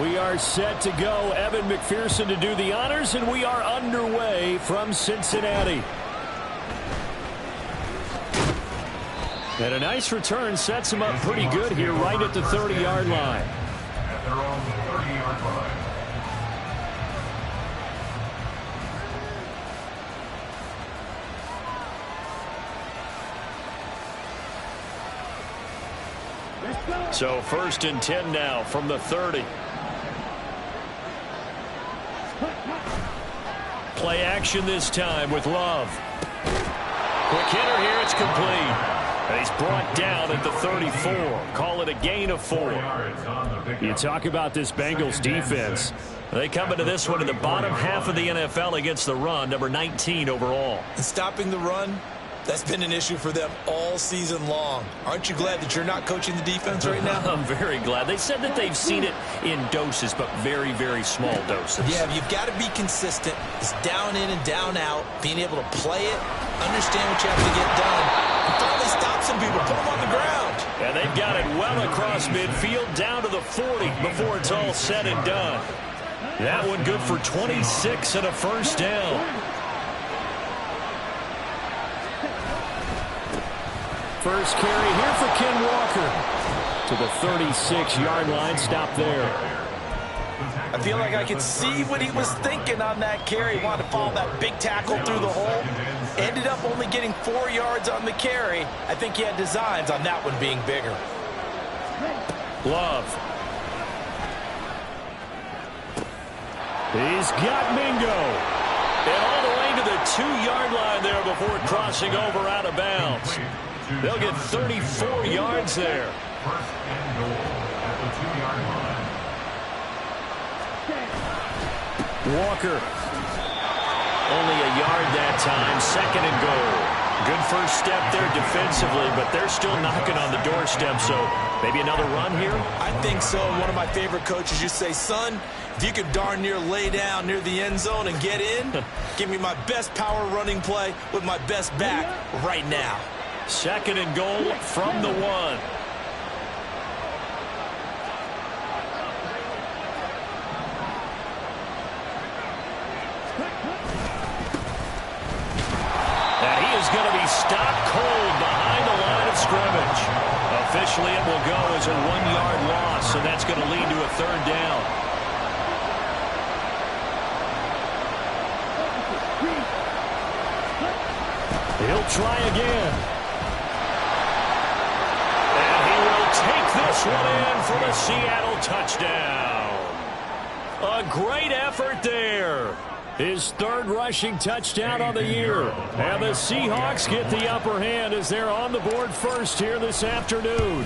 We are set to go. Evan McPherson to do the honors, and we are underway from Cincinnati. And a nice return sets him up pretty good here right at the 30-yard line. At their own 30-yard line. So 1st and 10 now from the 30. Play action this time with Love. Quick hitter here, it's complete. And he's brought down at the 34. Call it a gain of 4. You talk about this Bengals defense. They come into this one in the bottom half of the NFL against the run, number 19 overall. And stopping the run, that's been an issue for them all season long. Aren't you glad that you're not coaching the defense right now? I'm very glad. They said that they've seen it in doses, but very, very small doses. Yeah, you've got to be consistent. It's down in and down out, being able to play it, understand what you have to get done, and finally stop some people, put them on the ground. And they've got it well across midfield, down to the 40 before it's all said and done. That one good for 26 and a first down. First carry here for Ken Walker. To the 36-yard line, stop there. I feel like I could see what he was thinking on that carry. He wanted to follow that big tackle through the hole. Ended up only getting 4 yards on the carry. I think he had designs on that one being bigger. Love. He's got Mingo. And all the way to the 2-yard line there before crossing over out of bounds. They'll get 34 yards there. First and goal at the 2-yard line. Walker. Only a yard that time. 2nd and goal. Good first step there defensively, but they're still knocking on the doorstep, so maybe another run here? I think so. One of my favorite coaches used to say, son, if you could darn near lay down near the end zone and get in, give me my best power running play with my best back right now. 2nd and goal from the 1. And he is going to be stopped cold behind the line of scrimmage. Officially, it will go as a 1-yard loss, and that's going to lead to a 3rd down. He'll try again. Take this one in for the Seattle touchdown. A great effort there. His 3rd rushing touchdown on the year. And the Seahawks get the upper hand as they're on the board first here this afternoon.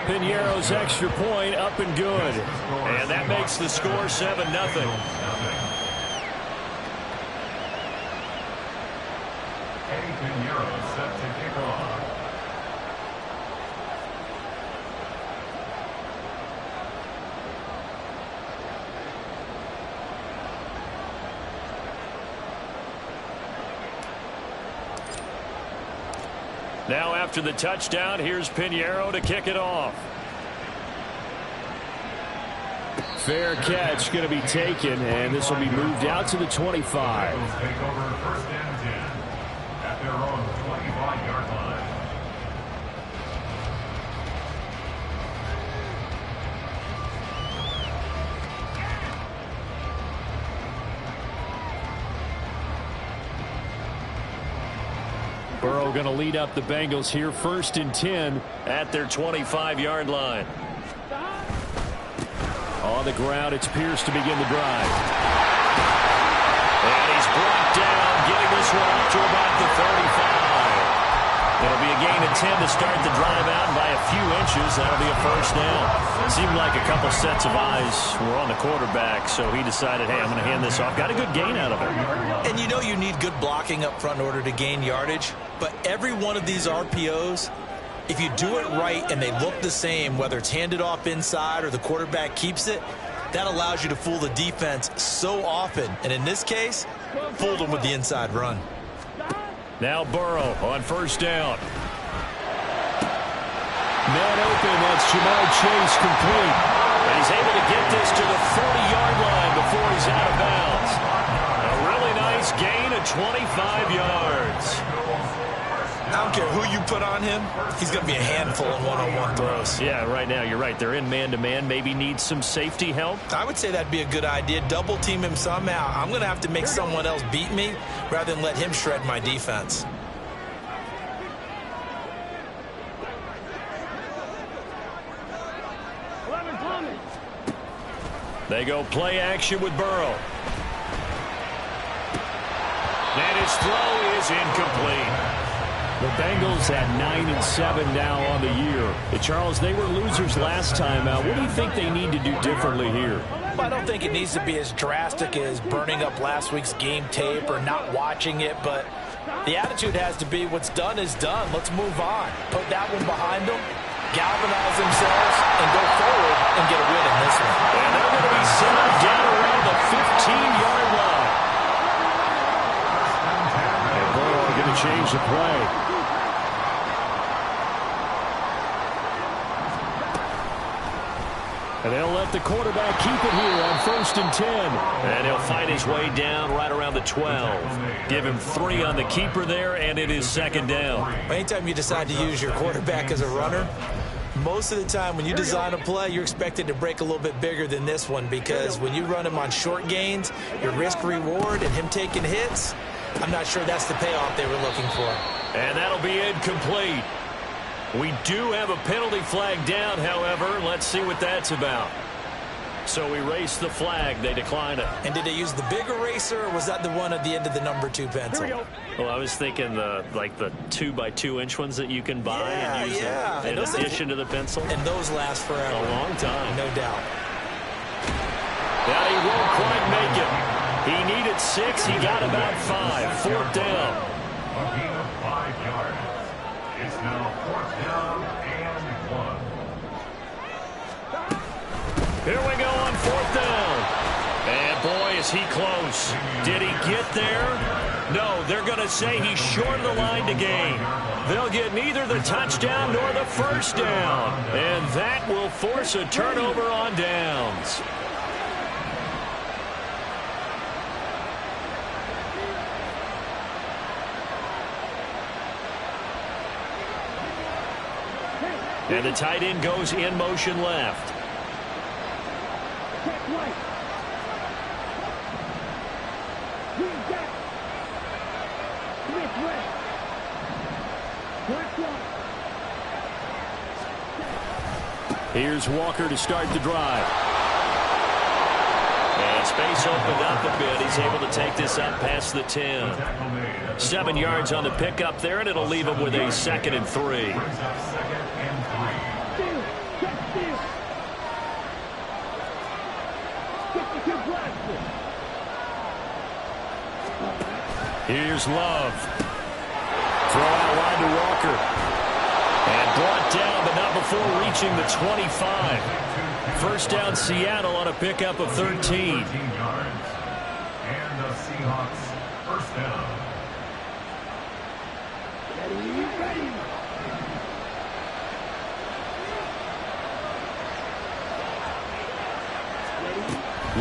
Piñeiro's extra point up and good. And that makes the score 7-0. Eddie Piñeiro set to kick off. Now after the touchdown, here's Piñeiro to kick it off. Fair catch going to be taken, and this will be moved out to the 25. Bengals take over 1st and 10 at their own 25-yard line. Burrow going to lead up the Bengals here 1st and 10 at their 25-yard line. On the ground, it's Pierce to begin the drive. And he's brought down, getting this one up to about the 35. It'll be a gain of 10 to start the drive out, and by a few inches, that'll be a first down. It seemed like a couple sets of eyes were on the quarterback, so he decided, hey, I'm going to hand this off. Got a good gain out of it. And you know you need good blocking up front in order to gain yardage, but every one of these RPOs, if you do it right and they look the same, whether it's handed off inside or the quarterback keeps it, that allows you to fool the defense so often. And in this case, fooled them with the inside run. Now Burrow on first down. Man open, that's Jamar Chase complete. And he's able to get this to the 40-yard line before he's out of bounds. A really nice gain of 25 yards. I don't care who you put on him. He's going to be a handful in one-on-one throws. Yeah, right now, you're right. They're in man-to-man. Maybe needs some safety help. I would say that'd be a good idea. Double team him somehow. I'm going to have to make someone else beat me rather than let him shred my defense. They go play action with Burrow. And his throw is incomplete. The Bengals at 9-7 now on the year. Charles, they were losers last time out. What do you think they need to do differently here? Well, I don't think it needs to be as drastic as burning up last week's game tape or not watching it, but the attitude has to be what's done is done. Let's move on. Put that one behind them, galvanize themselves, and go forward and get a win in this one. And they're going to be settled down around the 15-yard line. And Burrow going to change the play. And they'll let the quarterback keep it here on 1st and 10. And he'll fight his way down right around the 12. Give him 3 on the keeper there, and it is 2nd down. Anytime you decide to use your quarterback as a runner, most of the time when you design a play, you're expected to break a little bit bigger than this one, because when you run him on short gains, your risk-reward and him taking hits, I'm not sure that's the payoff they were looking for. And that'll be incomplete. We do have a penalty flag down, however. Let's see what that's about. So we race the flag. They decline it. And did they use the big eraser, or was that the one at the end of the number 2 pencil? Here we go. Well, I was thinking the 2x2-inch ones that you can buy and use in addition to the pencil. And those last forever. A long time. No doubt. Now he won't quite make it. He needed 6. He got about 5. 4th down. A gain of 5 yards. It's now 4th down and 1. Here we go on 4th down. And boy, is he close. Did he get there? No, they're going to say he's short of the line to gain. They'll get neither the touchdown nor the 1st down. And that will force a turnover on downs. And the tight end goes in motion left. Here's Walker to start the drive. And space opened up a bit. He's able to take this up past the 10. 7 yards on the pickup there, and it'll leave him with a 2nd and 3. Here's Love. Throw out wide to Walker. And brought down, but not before reaching the 25. 1st down Seattle on a pickup of 13. 13 yards. And the Seahawks 1st down.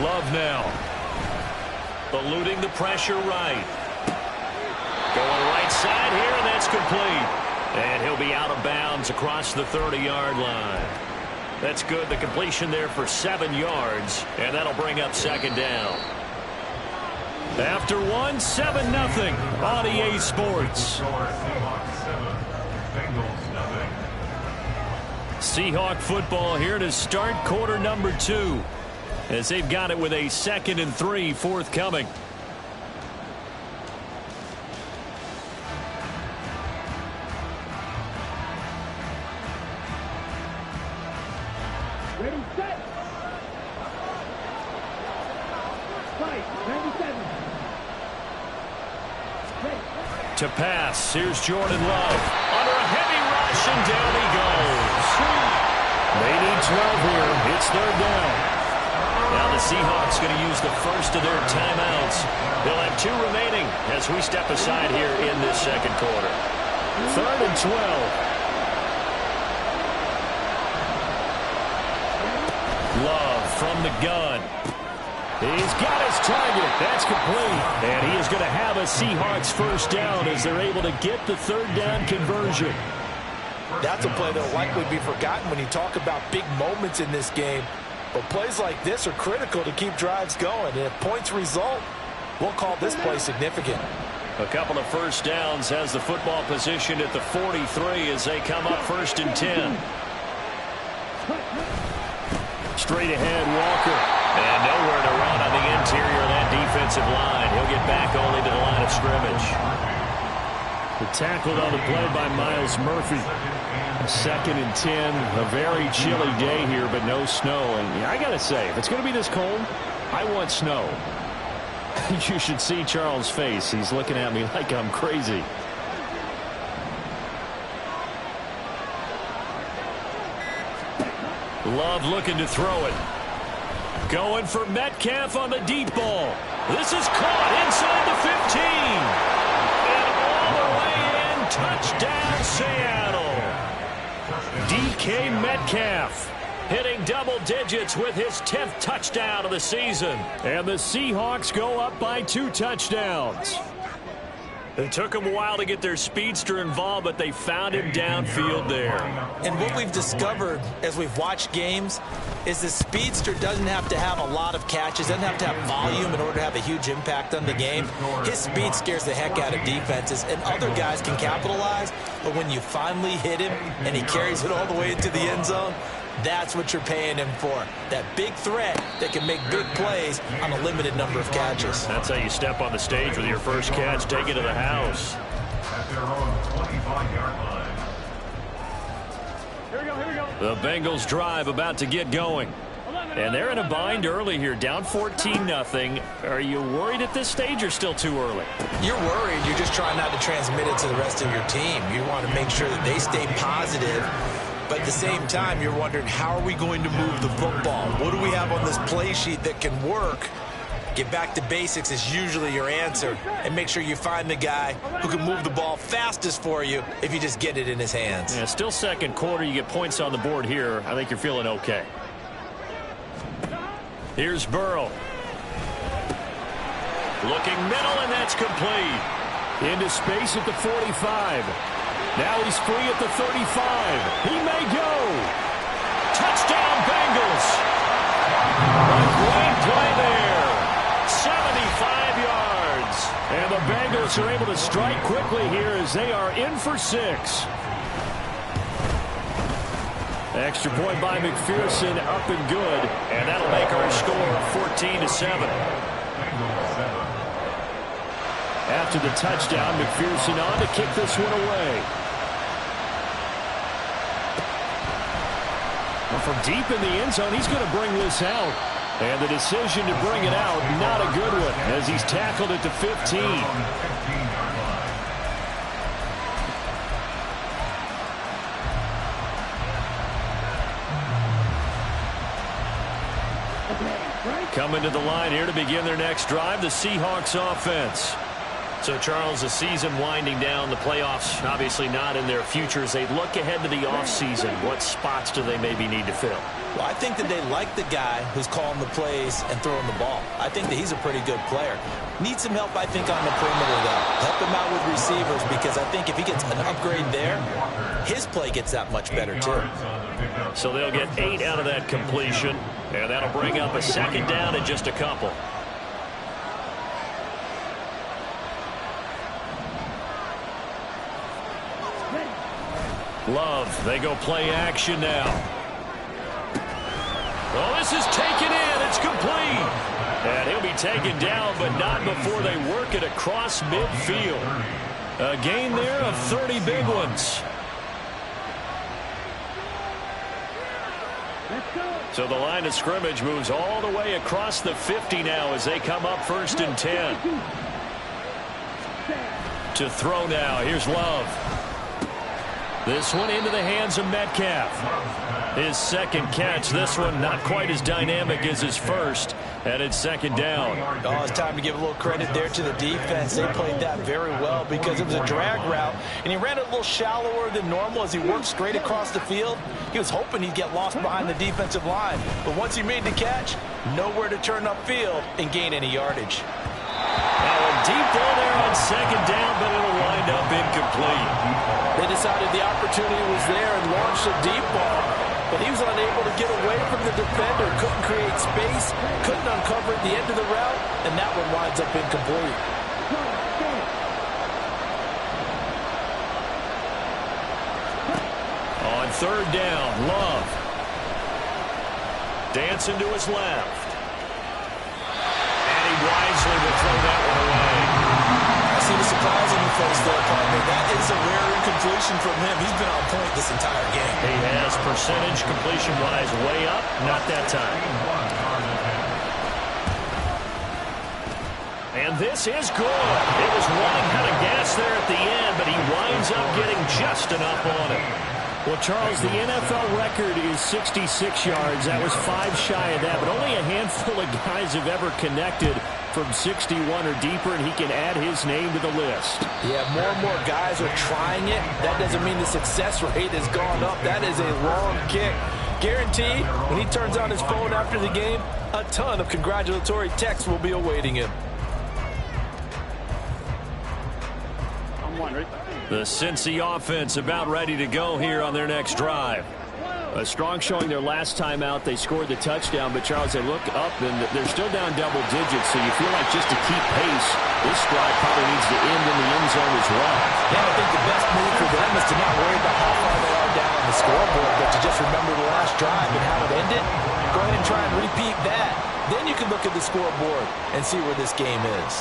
Love now. Eluding the pressure right. Going right side here, and that's complete. And he'll be out of bounds across the 30-yard line. That's good. The completion there for 7 yards, and that'll bring up 2nd down. After 1, 7-0 on EA Sports. Seahawk football here to start quarter number 2. As they've got it with a 2nd and 3 forthcoming. Ready, set. Fight, 97. Ready. To pass, here's Jordan Love. Under a heavy rush, and down he goes. They need 12 here. It's 3rd down. Now the Seahawks going to use the first of their timeouts. They'll have 2 remaining as we step aside here in this 2nd quarter. 3rd and 12. Love from the gun. He's got his target. That's complete. And he is going to have a Seahawks first down as they're able to get the third down conversion. That's a play that will likely be forgotten when you talk about big moments in this game. But plays like this are critical to keep drives going. And if points result, we'll call this play significant. A couple of first downs has the football positioned at the 43 as they come up 1st and 10. Straight ahead, Walker. And nowhere to run on the interior of that defensive line. He'll get back only to the line of scrimmage. Tackled on the play by Miles Murphy. 2nd and 10. A very chilly day here, but no snow. And I got to say, if it's going to be this cold, I want snow. You should see Charles' face. He's looking at me like I'm crazy. Love looking to throw it. Going for Metcalf on the deep ball. This is caught inside the 15. And all the way in. Touchdown, Seattle. DK Metcalf hitting double digits with his 10th touchdown of the season. And the Seahawks go up by 2 touchdowns. It took them a while to get their speedster involved, but they found him downfield there. And what we've discovered as we've watched games is the speedster doesn't have to have a lot of catches, doesn't have to have volume in order to have a huge impact on the game. His speed scares the heck out of defenses, and other guys can capitalize. But when you finally hit him and he carries it all the way into the end zone, that's what you're paying him for. That big threat that can make big plays on a limited number of catches. That's how you step on the stage with your first catch. Take it to the house. At their own 25-yard line. Here we go. The Bengals drive about to get going. And they're in a bind early here, down 14-0. Are you worried at this stage or still too early? You're worried. You're just trying not to transmit it to the rest of your team. You want to make sure that they stay positive. But at the same time, you're wondering, how are we going to move the football? What do we have on this play sheet that can work? Get back to basics is usually your answer. And make sure you find the guy who can move the ball fastest for you if you just get it in his hands. Yeah, still second quarter. You get points on the board here. I think you're feeling okay. Here's Burrow. Looking middle, and that's complete. Into space at the 45. Now he's free at the 35. He may go. Touchdown, Bengals. A great play there. 75 yards. And the Bengals are able to strike quickly here as they are in for 6. Extra point by McPherson, up and good. And that'll make our score 14-7. After the touchdown, McPherson on to kick this one away. From deep in the end zone, he's going to bring this out. And the decision to bring it out, not a good one, as he's tackled at the 15. Coming to the line here to begin their next drive, the Seahawks offense. So, Charles, the season winding down, the playoffs obviously not in their future. As they look ahead to the offseason, what spots do they maybe need to fill? Well, I think that they like the guy who's calling the plays and throwing the ball. I think that he's a pretty good player. Needs some help, I think, on the perimeter, though. Help him out with receivers, because I think if he gets an upgrade there, his play gets that much better, too. So they'll get 8 out of that completion, and that'll bring up a second down in just a couple. Love, they go play action now. Oh, this is taken in. It's complete. And he'll be taken down, but not before they work it across midfield. A gain there of 30 big ones. So the line of scrimmage moves all the way across the 50 now as they come up 1st and 10. To throw now. Here's Love. This one into the hands of Metcalf. His second catch. This one not quite as dynamic as his first. And it's second down. Oh, it's time to give a little credit there to the defense. They played that very well because it was a drag route, and he ran it a little shallower than normal as he worked straight across the field. He was hoping he'd get lost behind the defensive line, but once he made the catch, nowhere to turn upfield and gain any yardage. Now a deep ball there on second down, but it'll wind up incomplete. They decided the opportunity was there and launched a deep ball, but he was unable to get away from the defender, couldn't create space, couldn't uncover at the end of the route, and that one winds up incomplete. On third down, Love. Dancing to his left. And he wisely will throw that one away. I see the surprise on your face there, partner. That is a rare incompletion from him. He's been on point this entire game. He has percentage completion-wise way up. Not that time. And this is good. It was running kind of gas there at the end, but he winds up getting just enough on it. Well, Charles, the NFL record is 66 yards. That was 5 shy of that, but only a handful of guys have ever connected from 61 or deeper, and he can add his name to the list. Yeah, more and more guys are trying it. That doesn't mean the success rate has gone up. That is a long kick. Guaranteed, when he turns on his phone after the game, a ton of congratulatory texts will be awaiting him. The Cincy offense about ready to go here on their next drive. A strong showing their last time out. They scored the touchdown, but Charles, they look up and they're still down double digits, so you feel like just to keep pace, this drive probably needs to end in the end zone as well. Yeah, I think the best move for them is to not worry about how far they are down on the scoreboard, but to just remember the last drive and how it ended. Go ahead and try and repeat that. Then you can look at the scoreboard and see where this game is.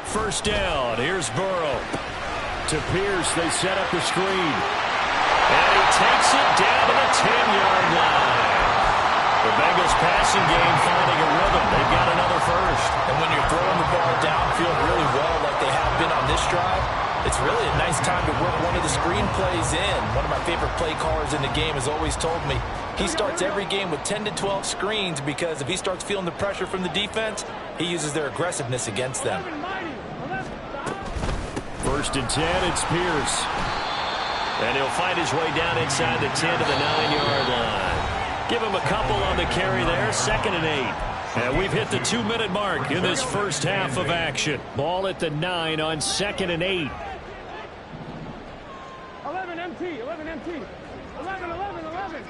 First down. Here's Burrow. To Pierce, they set up the screen. And he takes it down to the 10-yard line. The Bengals passing game finding a rhythm. They've got another first. And when you're throwing the ball downfield really well like they have been on this drive, it's really a nice time to work one of the screen plays in. One of my favorite play callers in the game has always told me he starts every game with 10 to 12 screens because if he starts feeling the pressure from the defense, he uses their aggressiveness against them. First and 10, it's Pierce. And he'll find his way down inside the 10 to the 9-yard line. Give him a couple on the carry there, 2nd and 8. And we've hit the 2-minute mark in this first half of action. Ball at the 9 on 2nd and 8. 11 MT, 11 MT. 11, 11, 11.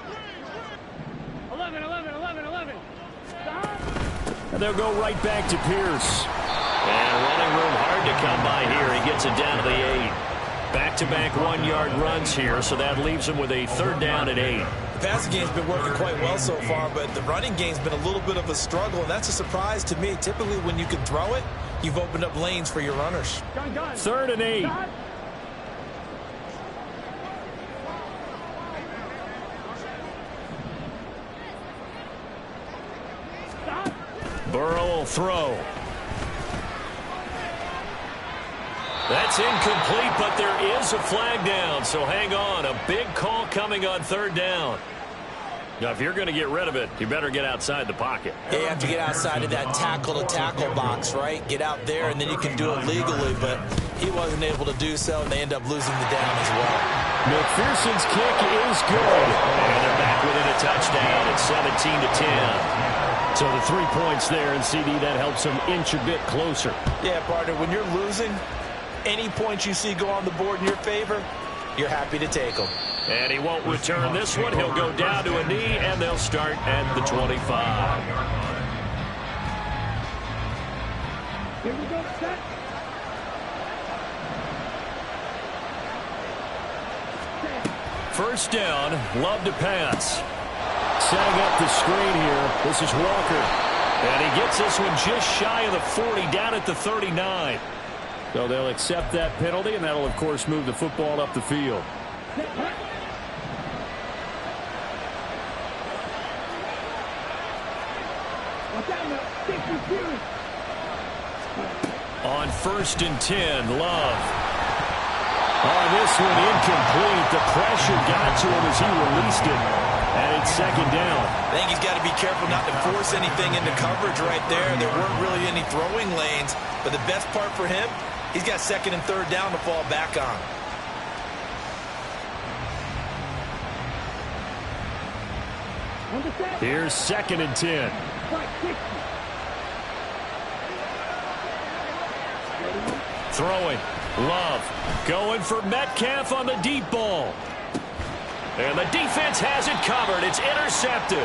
11, 11, 11, 11. Stop. And they'll go right back to Pierce. And running room hard to come by here. He gets it down to the 8. Back-to-back 1-yard runs here, so that leaves him with a 3rd down and 8. The passing game's been working quite well so far, but the running game's been a little bit of a struggle, and that's a surprise to me. Typically, when you can throw it, you've opened up lanes for your runners. 3rd and 8. Burrow will throw. That's incomplete, but there is a flag down, so hang on. A big call coming on 3rd down. Now, if you're going to get rid of it, you better get outside the pocket. Yeah, you have to get outside of that tackle-to-tackle box, right? Get out there, and then you can do it legally, but he wasn't able to do so, and they end up losing the down as well. McPherson's kick is good. And they're back within a touchdown at 17-10. So the 3 points there, and CD, that helps them inch a bit closer. Yeah, partner, when you're losing, any points you see go on the board in your favor, you're happy to take them. And he won't return this one. He'll go down to a knee, and they'll start at the 25. Here we go, set. First down, Love to pass. Setting up the screen here. This is Walker. And he gets this one just shy of the 40, down at the 39. So they'll accept that penalty, and that'll, of course, move the football up the field. On 1st and 10, Love. Oh, this one incomplete. The the pressure got to him as he released it. And it's second down. I think he's got to be careful not to force anything into coverage right there. There weren't really any throwing lanes. But the best part for him, he's got second and third down to fall back on. Here's second and 10. Throwing. Love. Going for Metcalf on the deep ball. And the defense has it covered. It's intercepted.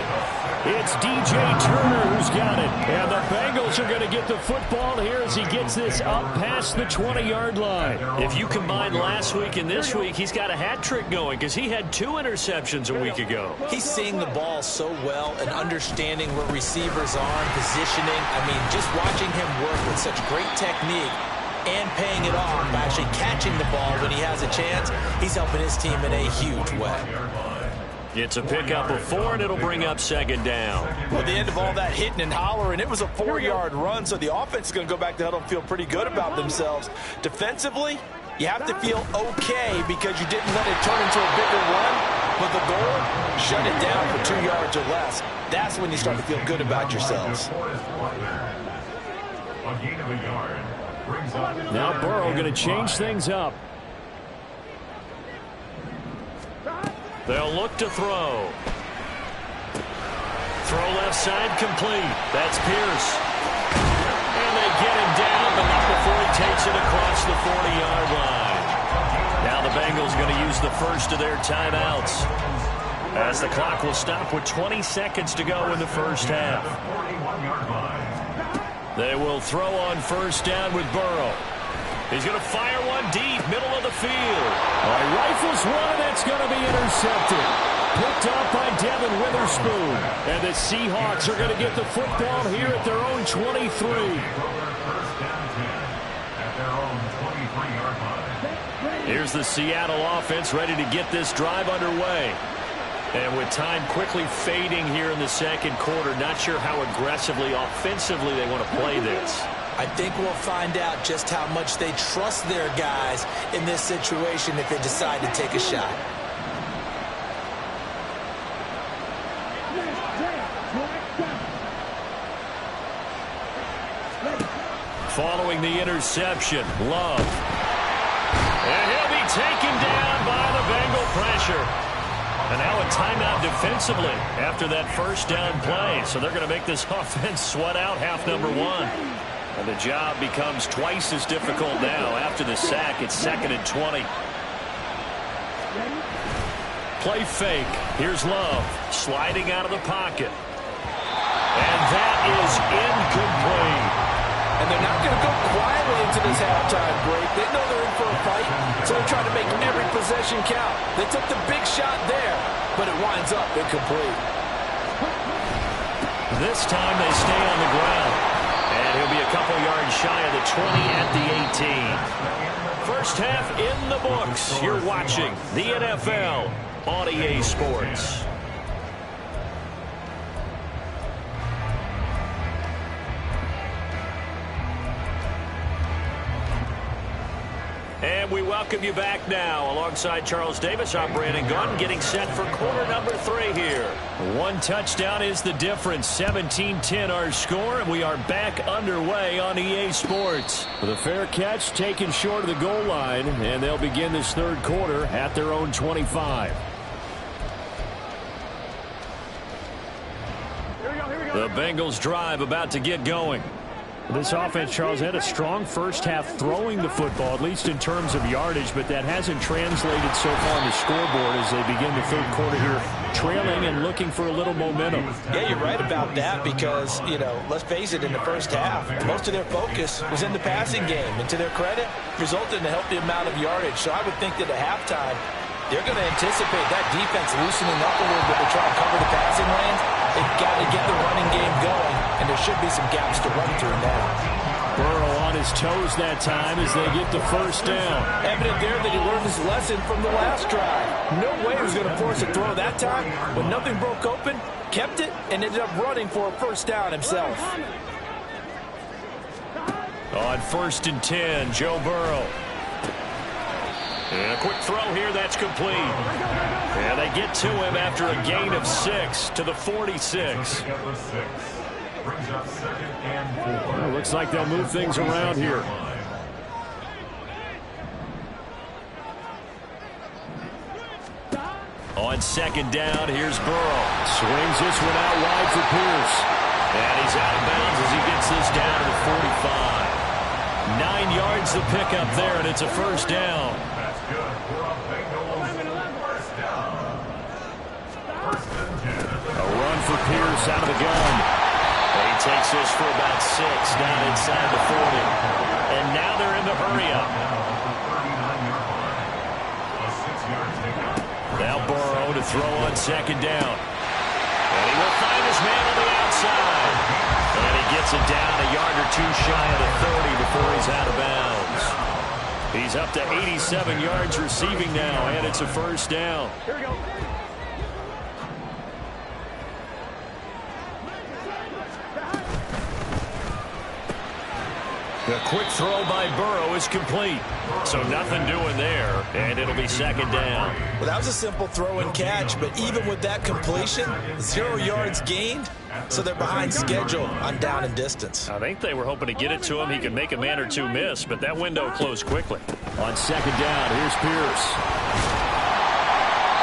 It's DJ Turner who's got it. And the Bengals are going to get the football here as he gets this up past the 20-yard line. If you combine last week and this week, he's got a hat trick going because he had 2 interceptions a week ago. He's seeing the ball so well and understanding where receivers are and positioning. I mean, just watching him work with such great technique and paying it off by actually catching the ball when he has a chance, he's helping his team in a huge way. It's a pickup of 4, and it'll bring up second down. Well, at the end of all that hitting and hollering, it was a 4-yard run, so the offense is going to go back to huddle and feel pretty good about themselves. Defensively, you have to feel okay because you didn't let it turn into a bigger run, but the goal, shut it down for 2 yards or less. That's when you start to feel good about yourselves. A gain of a yard. Now Burrow going to change things up. They'll look to throw. Throw left side complete. That's Pierce. And they get him down, but not before he takes it across the 40-yard line. Now the Bengals going to use the first of their timeouts, as the clock will stop with 20 seconds to go in the first half. They will throw on first down with Burrow. He's going to fire one deep, middle of the field. Rifles one, and that's going to be intercepted. Picked up by Devin Witherspoon. And the Seahawks are going to get the football here at their own 23. Here's the Seattle offense ready to get this drive underway. And with time quickly fading here in the second quarter, not sure how aggressively, offensively they want to play this. I think we'll find out just how much they trust their guys in this situation if they decide to take a shot. Following the interception, Love. And he'll be taken down by the Bengal pressure. And now a timeout defensively after that first down play. So they're going to make this offense sweat out half number 1. And the job becomes twice as difficult now. After the sack, it's second and 20. Play fake. Here's Love sliding out of the pocket. And that is incomplete. And they're not going to go quietly into this halftime break. They know they're in for a fight, so they're trying to make every possession count. They took the big shot there, but it winds up incomplete. This time they stay on the ground. And he'll be a couple yards shy of the 20 at the 18. First half in the books. You're watching the NFL on EA Sports. And we welcome you back now. Alongside Charles Davis, I'm Brandon Gaudin, getting set for quarter number 3 here. 1 touchdown is the difference. 17-10 our score, and we are back underway on EA Sports. With a fair catch taken short of the goal line, and they'll begin this third quarter at their own 25. The Bengals drive about to get going. This offense, Charles, had a strong first half throwing the football, at least in terms of yardage, but that hasn't translated so far on the scoreboard as they begin the third quarter here, trailing and looking for a little momentum. Yeah, you're right about that because, you know, let's face it, in the first half, most of their focus was in the passing game. And to their credit, resulted in a healthy amount of yardage. So I would think that at halftime, they're going to anticipate that defense loosening up a little bit to try and cover the passing lanes. They've got to get the running game going, and there should be some gaps to run through now. Burrow on his toes that time as they get the first down. Evident there that he learned his lesson from the last drive. No way he was going to force a throw that time. When nothing broke open, kept it, and ended up running for a first down himself. On 1st and 10, Joe Burrow. And a quick throw here, that's complete. And they get to him after a gain of 6 to the 46. Brings up 2nd and 4. Well, looks like they'll move things around here. On 2nd down, here's Burrow. Swings this one out wide for Pierce. And he's out of bounds as he gets this down to the 45. 9 yards to pick up there, and it's a first down. That's good for a Bengals first down. 1st and 10. A run for Pierce out of the gun. He takes this for about 6 down inside the 40. And now they're in the hurry-up. Now Burrow to throw on 2nd down. And he will find his man on the outside. And he gets it down a yard or 2 shy of the 30 before he's out of bounds. He's up to 87 yards receiving now, and it's a first down. Here we go. The quick throw by Burrow is complete. So nothing doing there, and it'll be 2nd down. Well, that was a simple throw and catch, but even with that completion, 0 yards gained, so they're behind schedule on down and distance. I think they were hoping to get it to him. He could make a man or 2 miss, but that window closed quickly. On 2nd down, here's Pierce.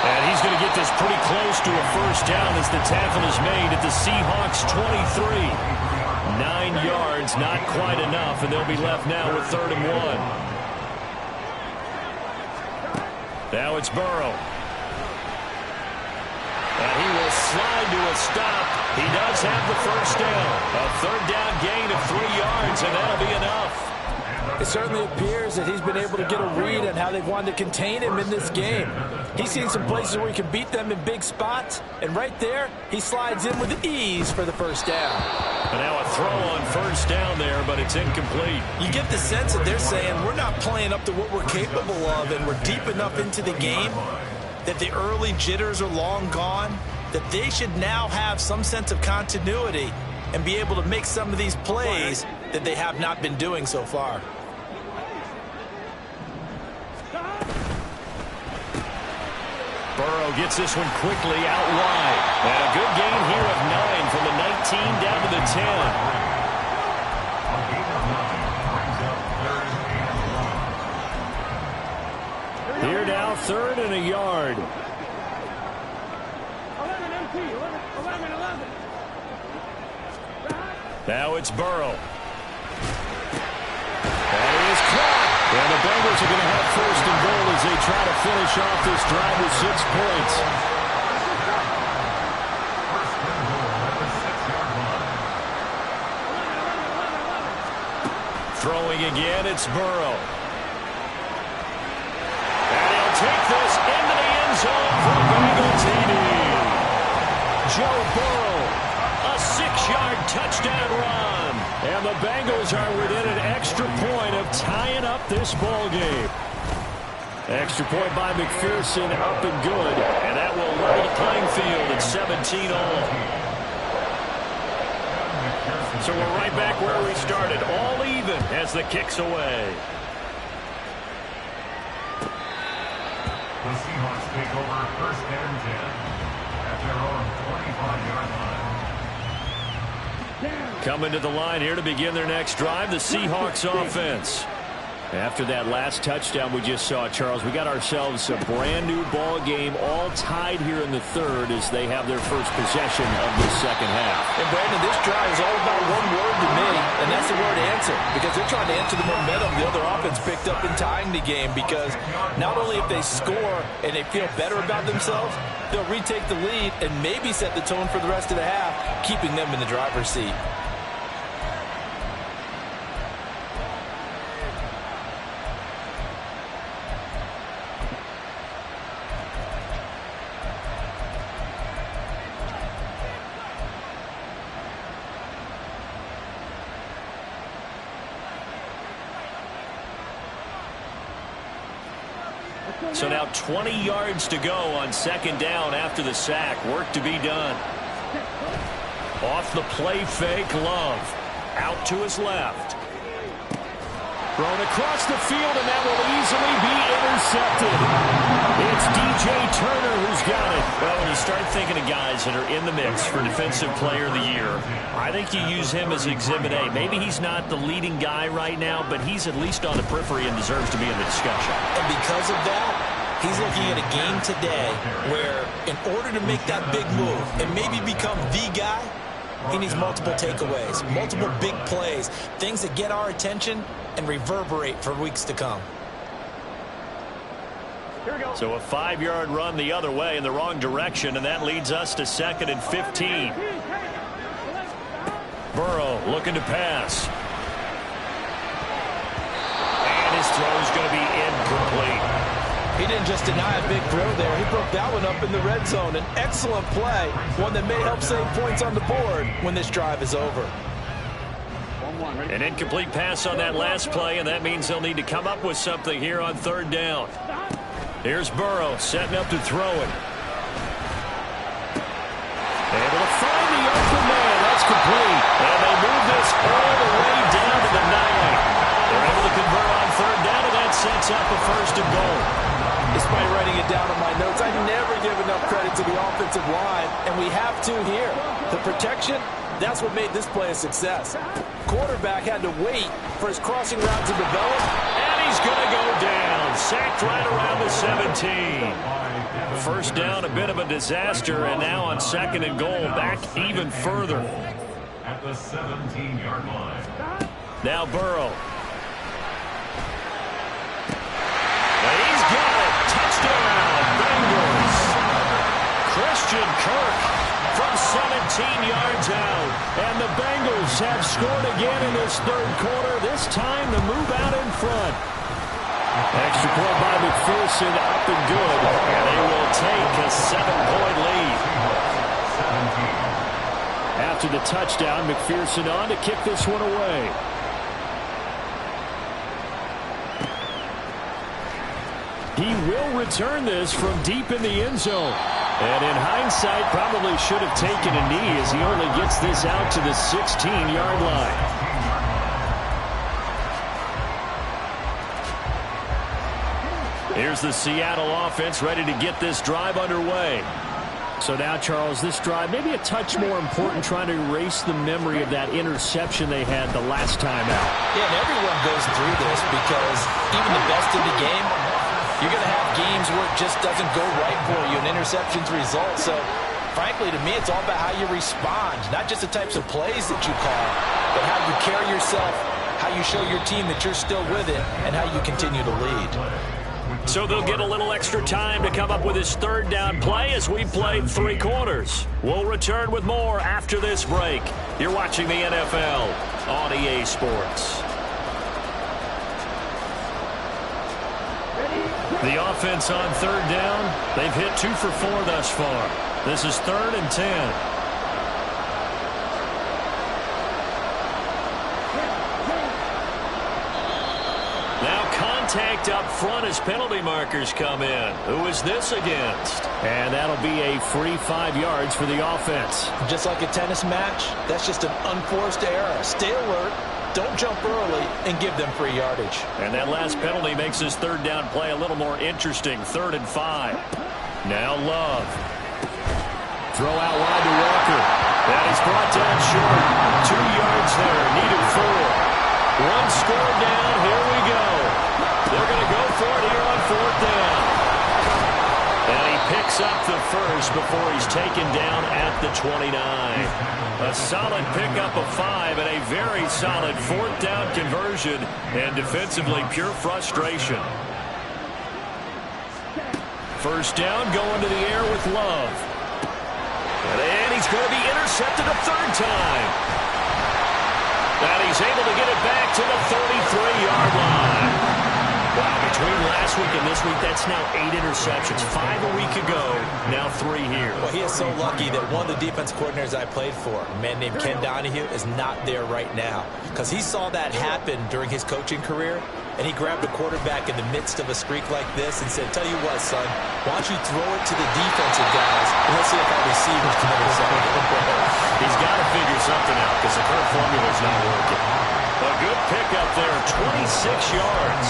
And he's going to get this pretty close to a first down as the tackle is made at the Seahawks 23. 9 yards, not quite enough, and they'll be left now with 3rd and 1. Now it's Burrow. And he will slide to a stop. He does have the first down. A 3rd down gain of 3 yards, and that'll be enough. It certainly appears that he's been able to get a read on how they've wanted to contain him in this game. He's seen some places where he can beat them in big spots, and right there, he slides in with ease for the first down. And now a throw on 1st down there, but it's incomplete. You get the sense that they're saying we're not playing up to what we're capable of, and we're deep enough into the game that the early jitters are long gone, that they should now have some sense of continuity and be able to make some of these plays that they have not been doing so far. Burrow gets this one quickly out wide. And a good gain here of 9 from the 19 down to the 10. Here now, 3rd and a yard. 11 empty. 11. Now it's Burrow. And he is caught. And the Bengals are going to have 1st and goal as they try to finish off this drive with 6 points. Throwing again, it's Burrow. And he'll take this into the end zone for a Bengal TD. Joe Burrow, a 6-yard touchdown run. And the Bengals are within an extra point of tying up this ball game. Extra point by McPherson, up and good. And that will level the playing field at 17 all. So we're right back where we started, all even as the kick's away. The Seahawks take over 1st and 10 at their own 25-yard line. Coming to the line here to begin their next drive, the Seahawks offense. After that last touchdown we just saw, Charles, we got ourselves a brand new ball game, all tied here in the 3rd as they have their first possession of the 2nd half. And Brandon, this drive is all about one word to me, and that's the word answer, because they're trying to answer the momentum the other offense picked up in tying the game, because not only if they score and they feel better about themselves, they'll retake the lead and maybe set the tone for the rest of the half, keeping them in the driver's seat. So now 20 yards to go on 2nd down after the sack. Work to be done. Off the play fake, Love. Out to his left. Thrown across the field, and that will easily be intercepted. It's DJ Turner who's got it. Well, when you start thinking of guys that are in the mix for Defensive Player of the Year, I think you use him as Exhibit A. Maybe he's not the leading guy right now, but he's at least on the periphery and deserves to be in the discussion. And because of that, he's looking at a game today where in order to make that big move and maybe become the guy, he needs multiple takeaways, multiple big plays, things that get our attention and reverberate for weeks to come. Here we go. So a 5-yard run the other way in the wrong direction, and that leads us to 2nd and 15. Burrow looking to pass. And his throw is going to be incomplete. He didn't just deny a big throw there. He broke that one up in the red zone. An excellent play, one that may help save points on the board when this drive is over. An incomplete pass on that last play, and that means they'll need to come up with something here on 3rd down. Here's Burrow setting up to throw it. Able to find the open man. That's complete. And they move this all the way down to the 9. They're able to convert on 3rd down, and that sets up a 1st and goal. Despite writing it down on my notes, I never give enough credit to the offensive line, and we have to here. The protection, that's what made this play a success. Quarterback had to wait for his crossing route to develop. And he's going to go down. Sacked right around the 17. 1st down, a bit of a disaster, and now on 2nd and goal, back even further. At the 17-yard line. Now Burrow. And he's got it. Touchdown, Bengals. Christian Kirk from 17 yards out. And the Bengals have scored again in this 3rd quarter. This time the move out in front. Extra point by McPherson, up and good. And they will take a 7-point lead. After the touchdown, McPherson on to kick this one away. He will return this from deep in the end zone. And in hindsight, probably should have taken a knee as he only gets this out to the 16-yard line. Here's the Seattle offense ready to get this drive underway. So now, Charles, this drive maybe a touch more important, trying to erase the memory of that interception they had the last time out. Yeah, and everyone goes through this because even the best in the game, you're going to have games where it just doesn't go right for you, and interceptions result. So, frankly, to me, it's all about how you respond, not just the types of plays that you call, but how you carry yourself, how you show your team that you're still with it, and how you continue to lead. So they'll get a little extra time to come up with his 3rd down play as we played 3 quarters. We'll return with more after this break. You're watching the NFL on EA Sports. The offense on 3rd down, they've hit 2 for 4 thus far. This is 3rd and 10. Contact up front as penalty markers come in. Who is this against? And that'll be a free 5 yards for the offense. Just like a tennis match, that's just an unforced error. Stay alert, don't jump early, and give them free yardage. And that last penalty makes this 3rd down play a little more interesting. 3rd and 5. Now Love. Throw out wide to Walker. That is brought down short. 2 yards there, needed 4. 1 score down, here we go. They're going to go for it here on 4th down. And he picks up the first before he's taken down at the 29. A solid pickup of 5 and a very solid 4th down conversion, and defensively pure frustration. 1st down going to the air with Love. And he's going to be intercepted a 3rd time. And he's able to get it back to the 33-yard line. Wow, between last week and this week, that's now 8 interceptions. 5 a week ago, now 3 here. Well, he is so lucky that one of the defense coordinators I played for, a man named Ken Donahue, is not there right now. Because he saw that happen during his coaching career, and he grabbed a quarterback in the midst of a streak like this and said, tell you what, son, why don't you throw it to the defensive guys, and let's see if our receivers can intercept it. He's got to figure something out because the current formula is not working. A good pickup there, 26 yards.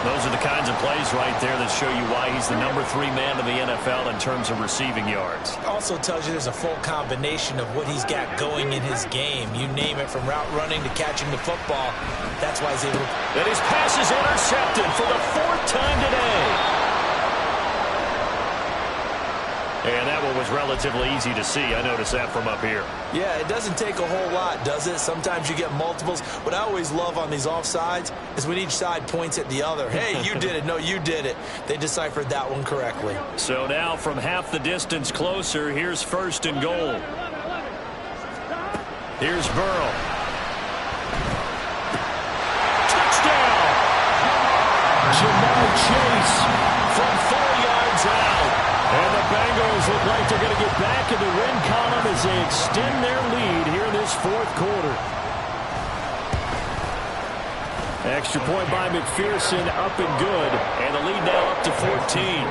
Those are the kinds of plays right there that show you why he's the #3 man in the NFL in terms of receiving yards. Also tells you there's a full combination of what he's got going in his game. You name it, from route running to catching the football. That's why he's able to... And his pass is intercepted for the 4th time today. And that one was relatively easy to see. I noticed that from up here. Yeah, it doesn't take a whole lot, does it? Sometimes you get multiples. What I always love on these offsides is when each side points at the other. Hey, you did it. No, you did it. They deciphered that one correctly. So now from half the distance closer, here's 1st and goal. Here's Burrow. Touchdown! Jamar Chase from 4 yards out. And the Bengals look like they're going to get back in the win column as they extend their lead here in this 4th quarter. Extra point by McPherson, up and good. And the lead now up to 14.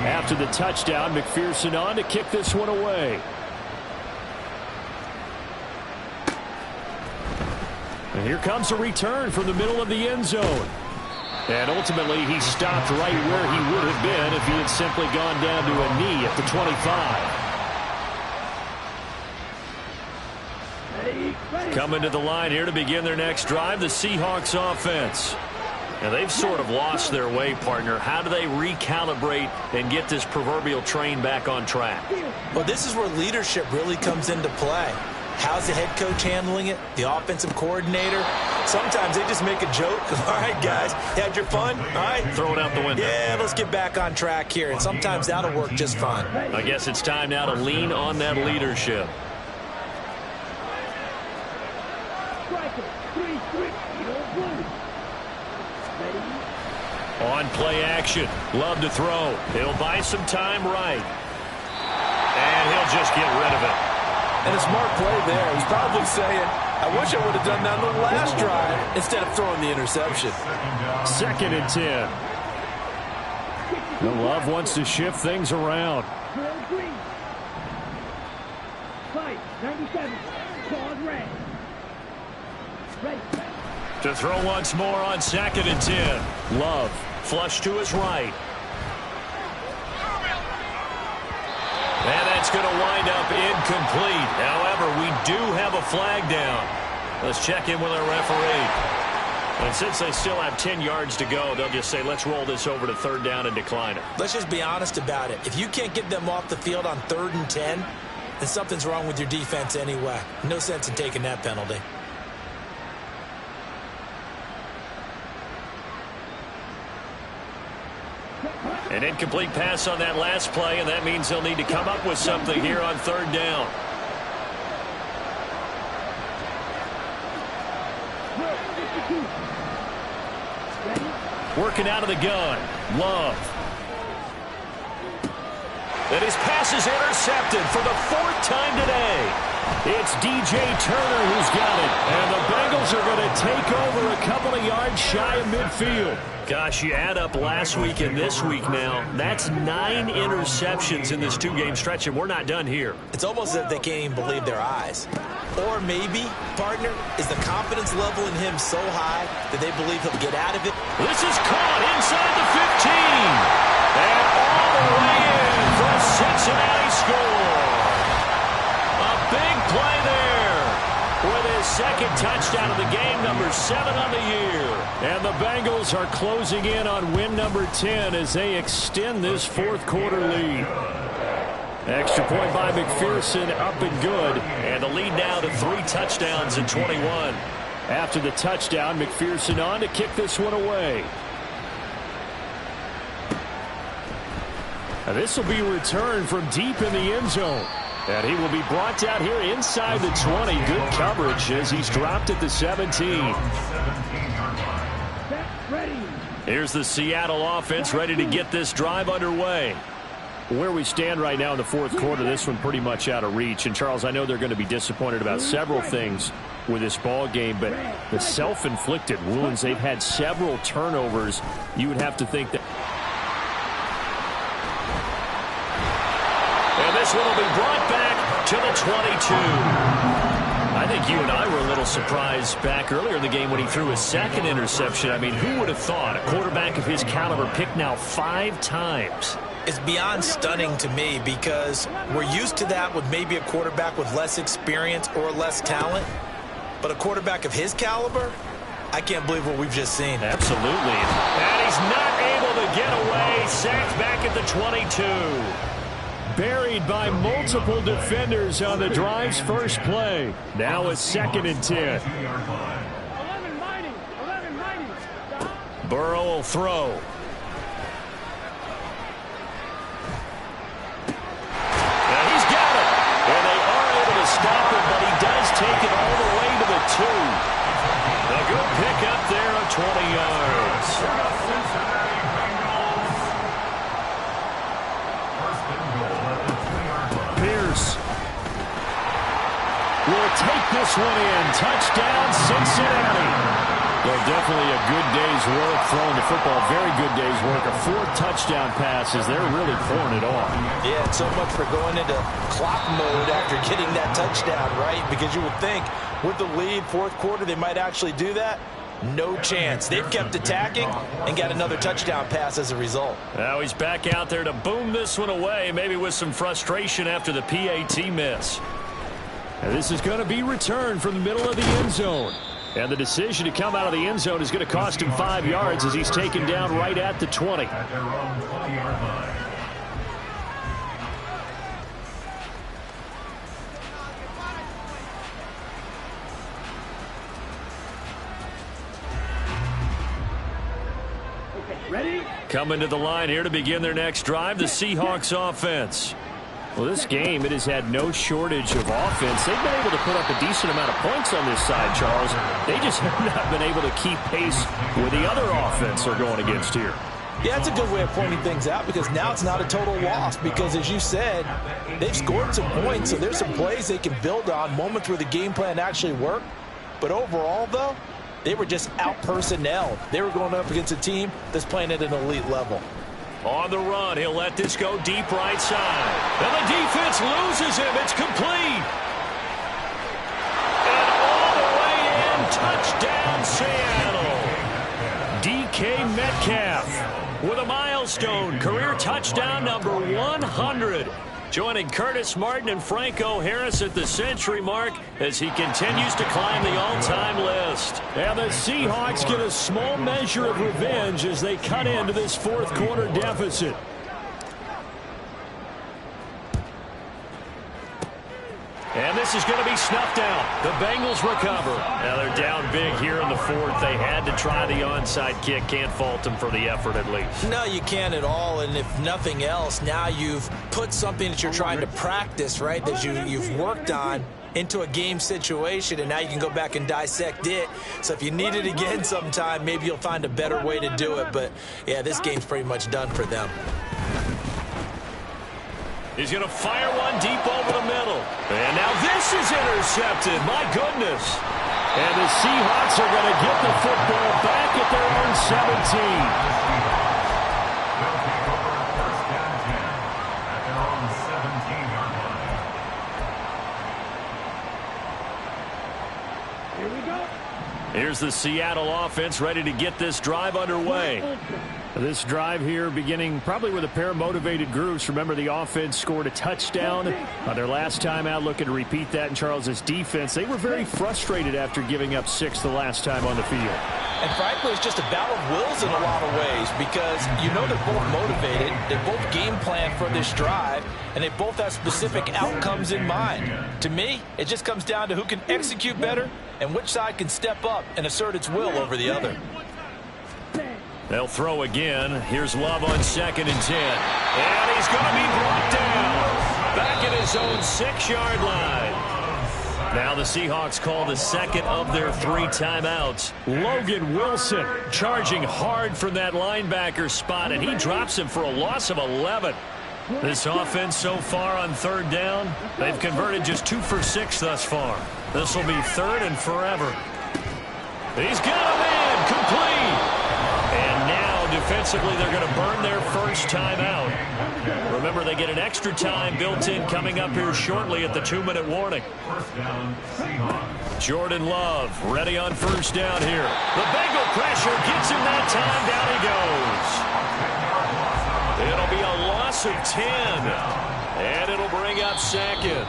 After the touchdown, McPherson on to kick this one away. And here comes a return from the middle of the end zone. And ultimately, he stopped right where he would have been if he had simply gone down to a knee at the 25. Coming to the line here to begin their next drive, the Seahawks offense. Now, they've sort of lost their way, partner. How do they recalibrate and get this proverbial train back on track? Well, this is where leadership really comes into play. How's the head coach handling it? The offensive coordinator? Sometimes they just make a joke. All right, guys, you had your fun? All right. Throw it out the window. Yeah, let's get back on track here. And sometimes that'll work just fine. I guess it's time now to lean on that leadership. On play action. Love to throw. He'll buy some time right. And he'll just get rid of it. And a smart play there. He's probably saying, I wish I would have done that on the last drive instead of throwing the interception. 2nd and 10. And Love wants to shift things around. To throw once more on 2nd and 10. Love flush to his right. And that's going to wind up incomplete. However, we do have a flag down. Let's check in with our referee. And since they still have 10 yards to go, they'll just say, let's roll this over to 3rd down and decline it. Let's just be honest about it. If you can't get them off the field on 3rd and 10, then something's wrong with your defense anyway. No sense in taking that penalty. An incomplete pass on that last play, and that means they'll need to come up with something here on 3rd down. Working out of the gun. Love. And his pass is intercepted for the 4th time today. It's DJ Turner who's got it. And the Bengals are going to take over a couple of yards shy of midfield. Gosh, you add up last week and this week now, that's 9 interceptions in this 2-game stretch, and we're not done here. It's almost as if they can't even believe their eyes. Or maybe, partner, is the confidence level in him so high that they believe he'll get out of it? This is caught inside the 15. And all the way in for a Cincinnati score. A big play there with his 2nd touchdown of the game, number 7 on the year. And the Bengals are closing in on win number 10 as they extend this 4th quarter lead. Extra point by McPherson, up and good. And the lead now to 3 touchdowns in 21. After the touchdown, McPherson on to kick this one away. Now this will be returned from deep in the end zone. And he will be brought down here inside the 20. Good coverage as he's dropped at the 17. Here's the Seattle offense ready to get this drive underway. Where we stand right now in the 4th quarter, this one pretty much out of reach. And, Charles, I know they're going to be disappointed about several things with this ball game, but the self-inflicted wounds, they've had several turnovers. You would have to think that. And this one will be brought back to the 22. I think you and I were a little surprised back earlier in the game when he threw his second interception. I mean, who would have thought a quarterback of his caliber picked now 5 times? It's beyond stunning to me because we're used to that with maybe a quarterback with less experience or less talent. But a quarterback of his caliber, I can't believe what we've just seen. Absolutely. And he's not able to get away. Sacked back at the 22. Buried by multiple defenders on the drive's first play. Now a 2nd and 10. 11 mighty. Burrow will throw. And he's got it. And they are able to stop him, but he does take it all the way to the 2. A good pickup there of 20 yards. Pierce will take this one in. Touchdown, Cincinnati. Well, definitely a good day's work throwing the football. Very good day's work. A 4th touchdown passes. They're really pouring it off. Yeah, and so much for going into clock mode after getting that touchdown, right? Because you would think with the lead, 4th quarter, they might actually do that. No chance. They've kept attacking and got another touchdown pass as a result. Now he's back out there to boom this one away, maybe with some frustration after the PAT miss. And this is going to be returned from the middle of the end zone. And the decision to come out of the end zone is going to cost him 5 yards as he's taken down right at the 20. At their own 20-yard line. Ready? Coming to the line here to begin their next drive, the Seahawks offense. Well, this game, it has had no shortage of offense. They've been able to put up a decent amount of points on this side, Charles. They just have not been able to keep pace with the other offense they're going against here. Yeah, it's a good way of pointing things out because now it's not a total loss because, as you said, they've scored some points, so there's some plays they can build on, moments where the game plan actually worked. But overall, though, they were just out-personnelled. They were going up against a team that's playing at an elite level. On the run, he'll let this go deep right side. And the defense loses him. It's complete. And all the way in, touchdown Seattle. DK Metcalf with a milestone, career touchdown number 100. Joining Curtis Martin and Franco Harris at the century mark as he continues to climb the all-time list. And the Seahawks get a small measure of revenge as they cut into this 4th quarter deficit. And this is going to be snuffed out. The Bengals recover. Now they're down big here in the 4th. They had to try the onside kick. Can't fault them for the effort at least. No, you can't at all. And if nothing else, now you've put something that you're trying to practice, right, that you've worked on into a game situation, and now you can go back and dissect it. So if you need it again sometime, maybe you'll find a better way to do it. But, yeah, this game's pretty much done for them. He's going to fire one deep over the middle. And now this is intercepted. My goodness. And the Seahawks are going to get the football back at their own 17. They'll take over first down 10 at their own 17-yard line. Here we go. Here's the Seattle offense ready to get this drive underway. This drive here beginning probably with a pair of motivated groups. Remember, the offense scored a touchdown on their last time out, looking to repeat that in Charles's defense. They were very frustrated after giving up 6 the last time on the field. And frankly, it's just a battle of wills in a lot of ways because you know they're both motivated, they both game plan for this drive, and they both have specific outcomes in mind. To me, it just comes down to who can execute better and which side can step up and assert its will over the other. They'll throw again. Here's Love on 2nd and 10. And he's going to be brought down back at his own 6-yard line. Now the Seahawks call the second of their 3 timeouts. Logan Wilson charging hard from that linebacker spot, and he drops him for a loss of 11. This offense so far on 3rd down, they've converted just 2 for 6 thus far. This will be 3rd and forever. He's got him in, complete. And now defensively, they're going to burn their first time out. Remember, they get an extra time built in coming up here shortly at the 2-minute warning. Jordan Love ready on first down here. The Bengal pressure gets him that time. Down he goes. It'll be a loss of 10. And it'll bring up second.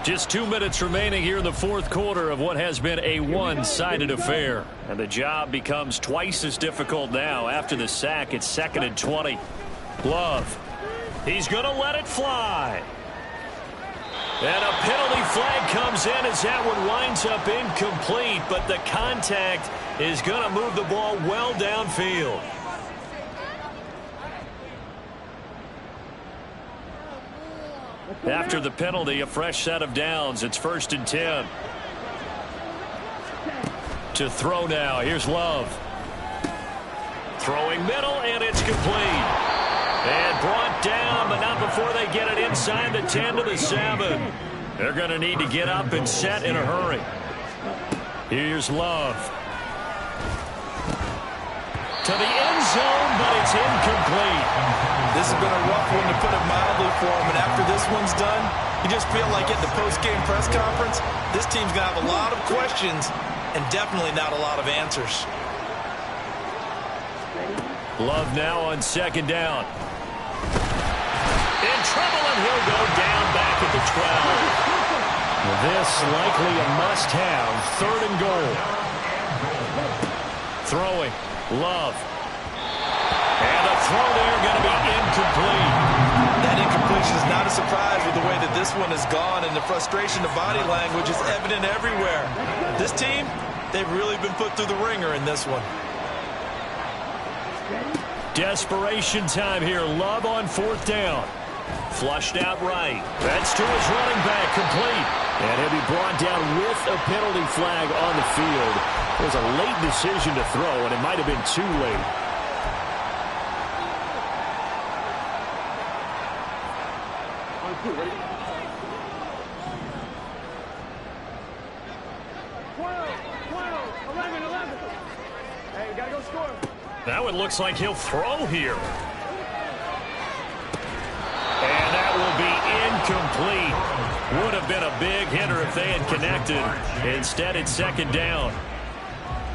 Just 2 minutes remaining here in the fourth quarter of what has been a one-sided affair. And the job becomes twice as difficult now. After the sack, it's 2nd and 20. Love. He's going to let it fly. And a penalty flag comes in as that one winds up incomplete. But the contact is going to move the ball well downfield. After the penalty, a fresh set of downs. It's 1st and 10. To throw now. Here's Love. Throwing middle, and it's complete. And brought down, but not before they get it inside the 10 to the 7. They're going to need to get up and set in a hurry. Here's Love. To the end zone, but it's incomplete. This has been a rough one, to put it mildly, for him. And after this one's done, you just feel like at the post-game press conference, this team's going to have a lot of questions and definitely not a lot of answers. Love now on 2nd down. In trouble, and he'll go down back at the 12. This likely a must-have. 3rd and goal. Throwing. Love. And a throw there going to be incomplete. That incompletion is not a surprise with the way that this one has gone, and the frustration of body language is evident everywhere. This team, they've really been put through the ringer in this one. Desperation time here. Love on 4th down. Flushed out right. That's to his running back, complete. And he'll be brought down with a penalty flag on the field. It was a late decision to throw, and it might have been too late. Hey, you gotta go score. Now it looks like he'll throw here. And that will be incomplete. Would have been a big hitter if they had connected. Instead, it's 2nd down.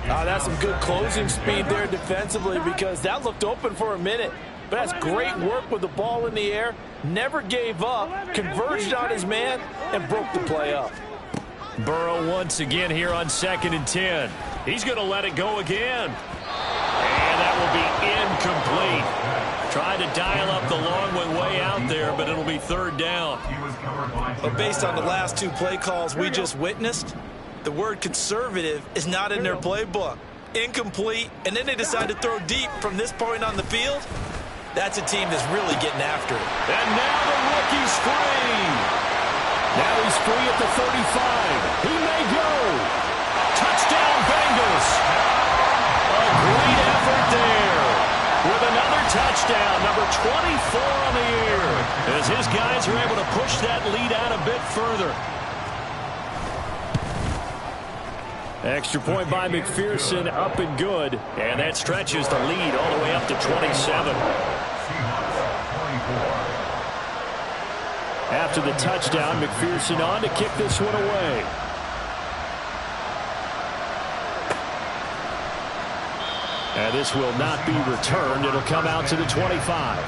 That's some good closing speed there defensively, because that looked open for a minute. But that's great work with the ball in the air. Never gave up, converged on his man, and broke the play up. Burrow once again here on 2nd and 10. He's going to let it go again. And that will be incomplete. Tried to dial up the long one way out there, but it'll be 3rd down. But based on the last 2 play calls we just witnessed, the word conservative is not in their playbook. Incomplete, and then they decide to throw deep from this point on the field. That's a team that's really getting after it. And now the rookie's free. Now he's free at the 35. He may go. Touchdown, Bengals. A great effort there. With another touchdown, number 24 on the year, as his guys are able to push that lead out a bit further. Extra point by McPherson, up and good. And that stretches the lead all the way up to 27. After the touchdown, McPherson on to kick this one away. And this will not be returned. It'll come out to the 25.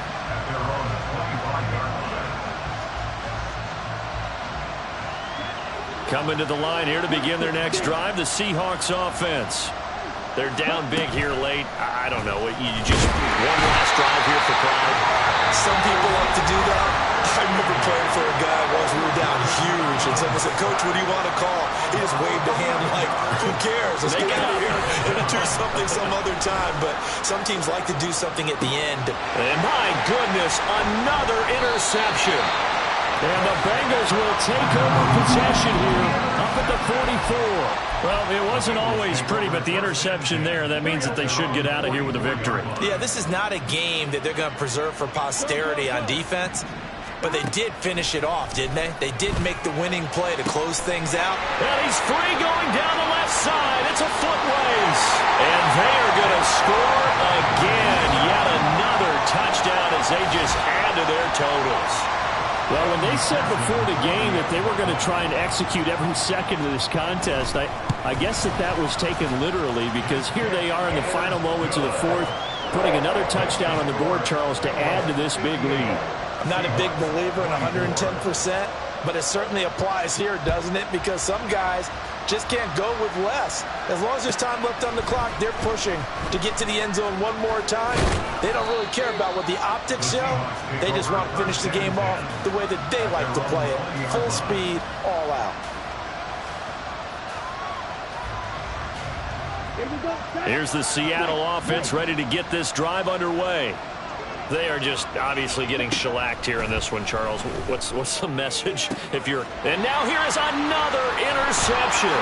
Coming to the line here to begin their next drive, the Seahawks offense. They're down big here late. I don't know. You just one last drive here for pride. Some people like to do that. I remember playing for a guy once. We were down huge, and someone said, "Coach, what do you want to call?" He just waved a hand like, "Who cares? Let's get out of here and do something some other time." But some teams like to do something at the end. And my goodness, another interception. And the Bengals will take over possession here up at the 44. Well, it wasn't always pretty, but the interception there, that means that they should get out of here with a victory. Yeah, this is not a game that they're going to preserve for posterity on defense. but they did finish it off, didn't they? They did make the winning play to close things out. And he's free going down the left side. It's a foot race. And they are going to score again. Yet another touchdown as they just add to their totals. Well, when they said before the game that they were going to try and execute every second of this contest, I guess that was taken literally, because here they are in the final moments of the fourth, putting another touchdown on the board, Charles, to add to this big lead. I'm not a big believer in 110%, but it certainly applies here, doesn't it? Because some guys just can't go with less. As long as there's time left on the clock, they're pushing to get to the end zone one more time. They don't really care about what the optics show. They just want to finish the game off the way that they like to play it. Full speed, all out. Here's the Seattle offense ready to get this drive underway. They are just obviously getting shellacked here in this one, Charles. What's the message? And now here is another interception.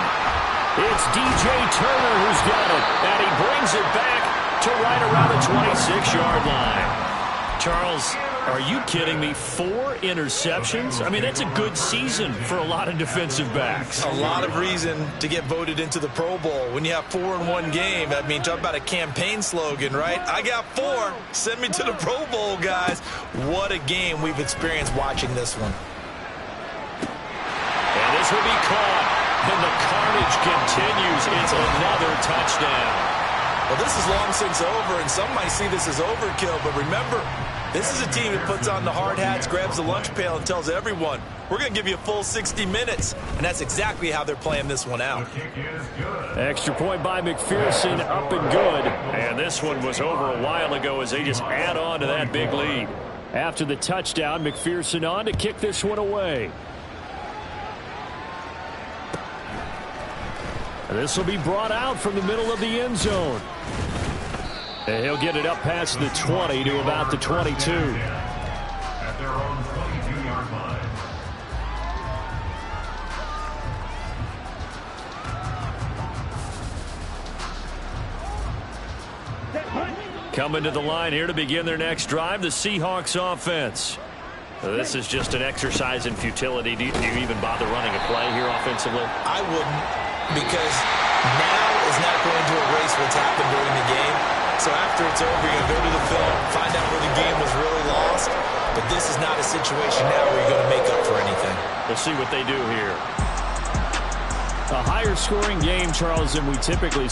It's DJ Turner who's got it, and he brings it back to right around the 26-yard line. Charles, are you kidding me? 4 interceptions? I mean, that's a good season for a lot of defensive backs. A lot of reason to get voted into the Pro Bowl when you have 4 in one game. I mean, talk about a campaign slogan, right? I got 4. Send me to the Pro Bowl, guys. What a game we've experienced watching this one. And this will be caught. And the carnage continues. It's another touchdown. Well, this is long since over, and some might see this as overkill, but remember, this is a team that puts on the hard hats, grabs the lunch pail, and tells everyone, we're going to give you a full 60 minutes, and that's exactly how they're playing this one out. Extra point by McPherson, up and good. And this one was over a while ago as they just add on to that big lead. After the touchdown, McPherson on to kick this one away. This will be brought out from the middle of the end zone. And he'll get it up past the 20 to about the 22. At their own 22-yard line. Coming to the line here to begin their next drive, the Seahawks offense. This is just an exercise in futility. Do you even bother running a play here offensively? I wouldn't. Because now is not going to erase what's happened during the game. So after it's over, you're going to go to the film, find out where the game was really lost. But this is not a situation now where you're going to make up for anything. We'll see what they do here. A higher scoring game, Charles, than we typically